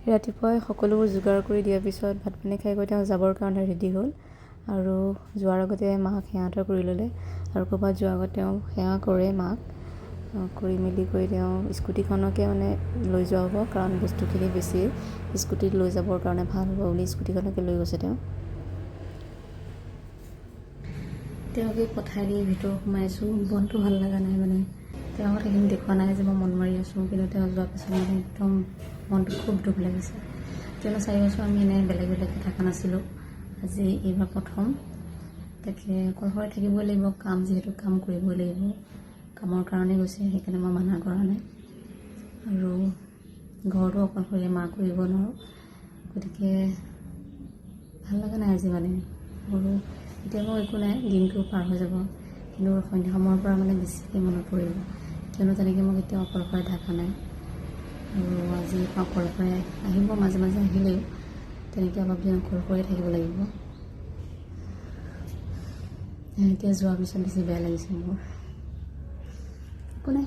ৰাতিপুৱাই সকলোবোৰ যোগাৰ কৰি দিয়াৰ পিছত ভাত পানী খাই গৈ তেওঁ যাবৰ কাৰণে ৰেডি হ'ল আৰু যোৱাৰ আগতে মাক সেৱা এটা কৰি ল'লে আৰু ক'ৰবাত যোৱাৰ আগত তেওঁ সেৱা কৰে মাক কৰি মেলি কৰি তেওঁ স্কুটিখনকে মানে লৈ যোৱা হ'ব কাৰণ বস্তুখিনি বেছি স্কুটিত লৈ যাবৰ কাৰণে ভাল হ'ব বুলি স্কুটিখনকে লৈ গৈছে তেওঁকে পঠাই দি ভিতৰত সোমাইছোঁ মনটো ভাল লগা নাই মানে তেওঁ কথাখিনি দেখুওৱা নাই যে মই মন মাৰি আছোঁ কিন্তু তেওঁ যোৱাৰ পিছত মানে একদম মনটো খুব দুখ লাগিছে কিয়নো 4 বছৰ আমি এনেই বেলেগ বেলেগকৈ থকা নাছিলোঁ আজি এইবাৰ প্ৰথম তাকে অকলশৰে থাকিবই লাগিব কাম যিহেতু কাম কৰিবই লাগিব কামৰ কাৰণে গৈছে সেইকাৰণে মই মানা কৰা নাই আৰু ঘৰতো অকলশৰে মা কৰিব নোৱাৰোঁ গতিকে ভাল লগা নাই আজি মানে আৰু এতিয়া মই একো নাই দিনটো পাৰ হৈ যাব কিন্তু সন্ধ্যা সময়ৰ পৰা মানে বেছিকৈ মনত পৰিব কিয়নো তেনেকৈ মই কেতিয়াও অকলশৰে থকা নাই আৰু আজি অকলশৰে আহিব মাজে মাজে আহিলেও তেনেকৈ অলপ দিন অকলশৰে থাকিব লাগিব এতিয়া যোৱাৰ পিছত বেছি বেয়া লাগিছে মোৰ একো নাই